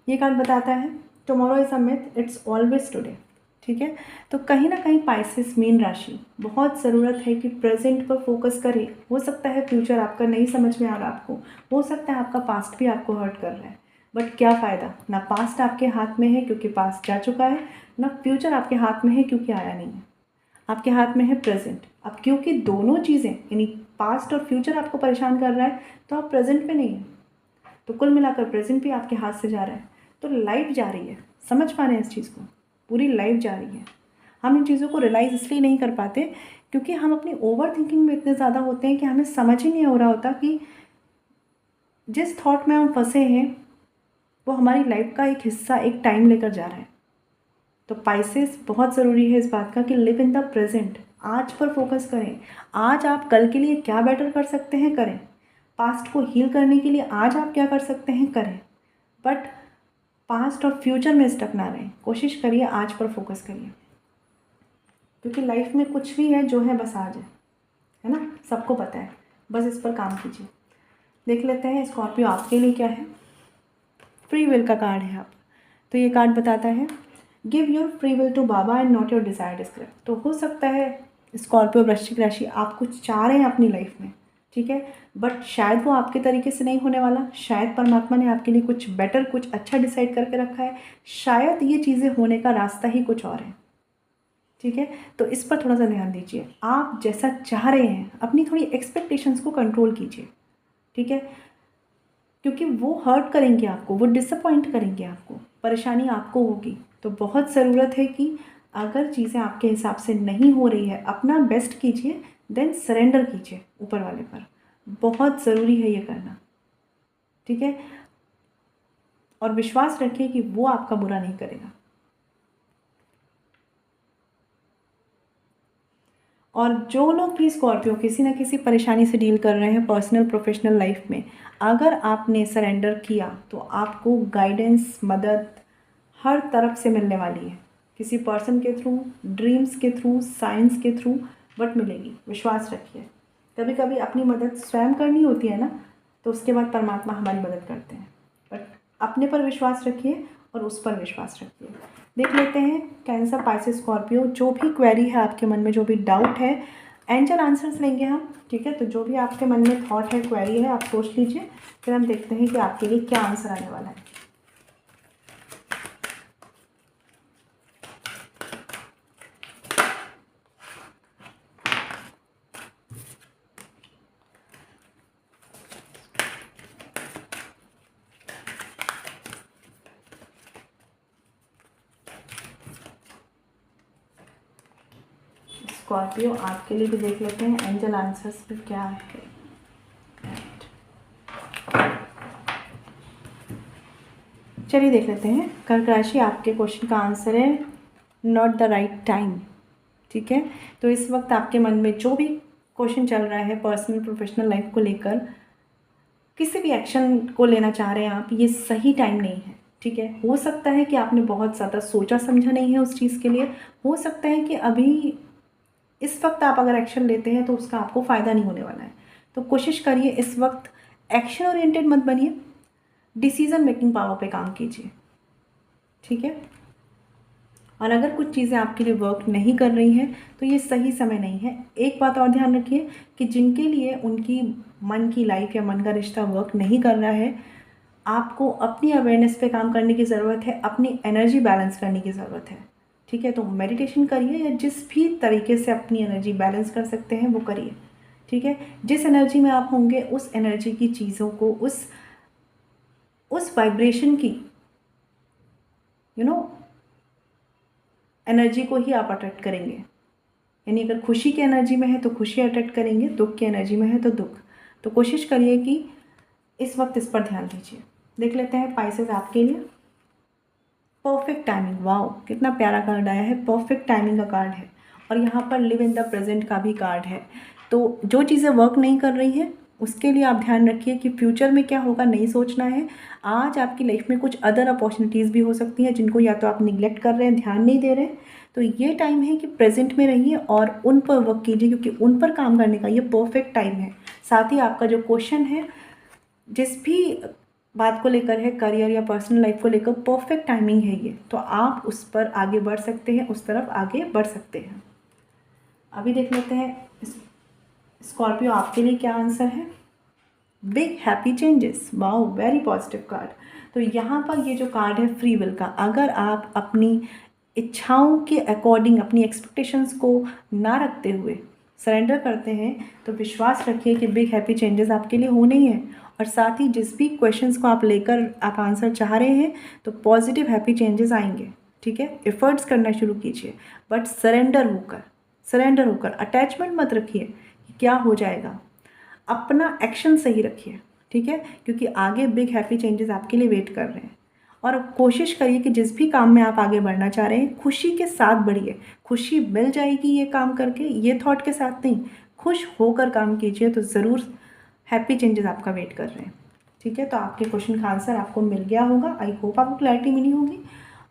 Speaker 1: ये कार्ड बताता है tomorrow is a myth, it's always today. ठीक है, तो कहीं ना कहीं पाइसेस मीन राशि बहुत ज़रूरत है कि प्रेजेंट पर फोकस करें। हो सकता है फ्यूचर आपका नहीं समझ में आ रहा आपको, हो सकता है आपका पास्ट भी आपको हर्ट कर रहा है, बट क्या फ़ायदा, ना पास्ट आपके हाथ में है क्योंकि पास्ट जा चुका है, ना फ्यूचर आपके हाथ में है क्योंकि आया नहीं है। आपके हाथ में है प्रेजेंट। अब क्योंकि दोनों चीज़ें यानी पास्ट और फ्यूचर आपको परेशान कर रहा है, तो आप प्रेजेंट में नहीं हैं, तो कुल मिलाकर प्रेजेंट भी आपके हाथ से जा रहा है। तो लाइफ जा रही है, समझ पा रहे हैं इस चीज़ को, पूरी लाइफ जा रही है। हम इन चीज़ों को रियलाइज़ इसलिए नहीं कर पाते क्योंकि हम अपनी ओवर थिंकिंग में इतने ज़्यादा होते हैं कि हमें समझ ही नहीं हो रहा होता कि जिस थॉट में हम फंसे हैं वो हमारी लाइफ का एक हिस्सा एक टाइम लेकर जा रहा है। तो पाइसेस बहुत ज़रूरी है इस बात का कि लिव इन द प्रेजेंट, आज पर फोकस करें। आज आप कल के लिए क्या बेटर कर सकते हैं करें, पास्ट को हील करने के लिए आज आप क्या कर सकते हैं करें, बट पास्ट और फ्यूचर में स्टक ना रहें। कोशिश करिए आज पर फोकस करिए, क्योंकि लाइफ में कुछ भी है जो है बस आज है ना, सबको पता है, बस इस पर काम कीजिए। देख लेते हैं स्कॉर्पियो आपके लिए क्या है। फ्री विल का कार्ड है आप, तो ये कार्ड बताता है give your free will to Baba and not your desired script. तो हो सकता है स्कॉर्पियो वृश्चिक राशि आप कुछ चाह रहे हैं अपनी लाइफ में, ठीक है, बट शायद वो आपके तरीके से नहीं होने वाला, शायद परमात्मा ने आपके लिए कुछ बेटर कुछ अच्छा डिसाइड करके रखा है, शायद ये चीज़ें होने का रास्ता ही कुछ और है। ठीक है, तो इस पर थोड़ा सा ध्यान दीजिए। आप जैसा चाह रहे हैं अपनी थोड़ी एक्सपेक्टेशंस को कंट्रोल कीजिए। ठीक है, क्योंकि वो हर्ट करेंगे आपको, वो डिसअपॉइंट करेंगे आपको, परेशानी आपको होगी। तो बहुत ज़रूरत है कि अगर चीज़ें आपके हिसाब से नहीं हो रही है, अपना बेस्ट कीजिए, देन सरेंडर कीजिए ऊपर वाले पर। बहुत ज़रूरी है ये करना। ठीक है, और विश्वास रखिए कि वो आपका बुरा नहीं करेगा। और जो लोग भी स्कॉर्पियो किसी न किसी परेशानी से डील कर रहे हैं पर्सनल प्रोफेशनल लाइफ में, अगर आपने सरेंडर किया तो आपको गाइडेंस मदद हर तरफ से मिलने वाली है, किसी पर्सन के थ्रू, ड्रीम्स के थ्रू, साइंस के थ्रू, बट मिलेगी। विश्वास रखिए। कभी कभी अपनी मदद स्वयं करनी होती है ना, तो उसके बाद परमात्मा हमारी मदद करते हैं, बट अपने पर विश्वास रखिए और उस पर विश्वास रखिए। देख लेते हैं कैंसर, पाइसेस, स्कॉर्पियो, जो भी क्वेरी है आपके मन में, जो भी डाउट है, एंजल आंसर्स लेंगे हम। ठीक है, तो जो भी आपके मन में थॉट है, क्वेरी है, आप सोच लीजिए, फिर हम देखते हैं कि आपके लिए क्या आंसर आने वाला है। स्कॉर्पियो आपके लिए भी देख लेते हैं एंजल आंसर्स पे क्या है। चलिए देख लेते हैं। कर्क राशि, आपके क्वेश्चन का आंसर है नॉट द राइट टाइम। ठीक है, तो इस वक्त आपके मन में जो भी क्वेश्चन चल रहा है पर्सनल प्रोफेशनल लाइफ को लेकर, किसी भी एक्शन को लेना चाह रहे हैं आप, ये सही टाइम नहीं है। ठीक है, हो सकता है कि आपने बहुत ज़्यादा सोचा समझा नहीं है उस चीज़ के लिए, हो सकता है कि अभी इस वक्त आप अगर एक्शन लेते हैं तो उसका आपको फ़ायदा नहीं होने वाला है। तो कोशिश करिए इस वक्त एक्शन ओरिएंटेड मत बनिए, डिसीज़न मेकिंग पावर पे काम कीजिए। ठीक है, और अगर कुछ चीज़ें आपके लिए वर्क नहीं कर रही हैं तो ये सही समय नहीं है। एक बात और ध्यान रखिए कि जिनके लिए उनकी मन की लाइफ या मन का रिश्ता वर्क नहीं कर रहा है, आपको अपनी अवेयरनेस पे काम करने की ज़रूरत है, अपनी एनर्जी बैलेंस करने की ज़रूरत है। ठीक है, तो मेडिटेशन करिए या जिस भी तरीके से अपनी एनर्जी बैलेंस कर सकते हैं वो करिए। ठीक है, जिस एनर्जी में आप होंगे उस एनर्जी की चीज़ों को, उस वाइब्रेशन की यू नो एनर्जी को ही आप अट्रैक्ट करेंगे। यानी अगर खुशी की एनर्जी में है तो खुशी अट्रैक्ट करेंगे, दुख की एनर्जी में है तो दुख। तो कोशिश करिए कि इस वक्त इस पर ध्यान दीजिए। देख लेते हैं पाइसेस आपके लिए परफेक्ट टाइमिंग। वाओ, कितना प्यारा कार्ड आया है, परफेक्ट टाइमिंग का कार्ड है। और यहाँ पर लिव इन द प्रेजेंट का भी कार्ड है। तो जो चीज़ें वर्क नहीं कर रही हैं उसके लिए आप ध्यान रखिए कि फ्यूचर में क्या होगा नहीं सोचना है। आज आपकी लाइफ में कुछ अदर अपॉर्चुनिटीज़ भी हो सकती हैं जिनको या तो आप निगलेक्ट कर रहे हैं, ध्यान नहीं दे रहे हैं। तो ये टाइम है कि प्रेजेंट में रहिए और उन पर वर्क कीजिए, क्योंकि उन पर काम करने का ये परफेक्ट टाइम है। साथ ही आपका जो क्वेश्चन है जिस भी बात को लेकर है, करियर या पर्सनल लाइफ को लेकर, परफेक्ट टाइमिंग है ये, तो आप उस पर आगे बढ़ सकते हैं, उस तरफ आगे बढ़ सकते हैं। अभी देख लेते हैं स्कॉर्पियो आपके लिए क्या आंसर है। Big happy changes. Wow, very positive card. तो यहाँ पर ये जो कार्ड है फ्री विल का, अगर आप अपनी इच्छाओं के अकॉर्डिंग अपनी एक्सपेक्टेशंस को ना रखते हुए सरेंडर करते हैं तो विश्वास रखिए कि बिग हैप्पी चेंजेस आपके लिए होने ही हैं। और साथ ही जिस भी क्वेश्चंस को आप लेकर आप आंसर चाह रहे हैं तो पॉजिटिव हैप्पी चेंजेस आएंगे। ठीक है, एफर्ट्स करना शुरू कीजिए, बट सरेंडर होकर अटैचमेंट मत रखिए कि क्या हो जाएगा। अपना एक्शन सही रखिए, ठीक है, क्योंकि आगे बिग हैप्पी चेंजेस आपके लिए वेट कर रहे हैं। और कोशिश करिए कि जिस भी काम में आप आगे बढ़ना चाह रहे हैं खुशी के साथ बढ़िए। खुशी मिल जाएगी ये काम करके, ये थॉट के साथ नहीं, खुश होकर काम कीजिए तो ज़रूर हैप्पी चेंजेस आपका वेट कर रहे हैं। ठीक है, तो आपके क्वेश्चन का आंसर आपको मिल गया होगा। आई होप आपको क्लैरिटी मिली होगी।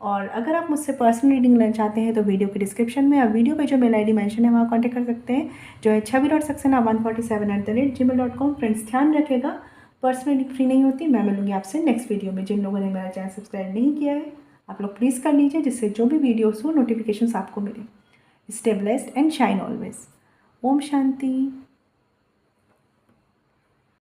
Speaker 1: और अगर आप मुझसे पर्सनल रीडिंग लेना चाहते हैं तो वीडियो के डिस्क्रिप्शन में या वीडियो पे जो मेल आईडी मेंशन है वहाँ कॉन्टैक्ट कर सकते हैं, जो है chavi.saxena147@gmail.com। फ्रेंड्स ध्यान रखिएगा, पर्सनल फ्री नहीं होती। मैं मिलूंगी आपसे नेक्स्ट वीडियो में। जिन लोगों ने मेरा चैनल सब्सक्राइब नहीं किया है आप लोग प्लीज़ कर लीजिए, जिससे जो भी वीडियोस हो नोटिफिकेशन आपको मिले। Stay blessed and shine always. ओम शांति।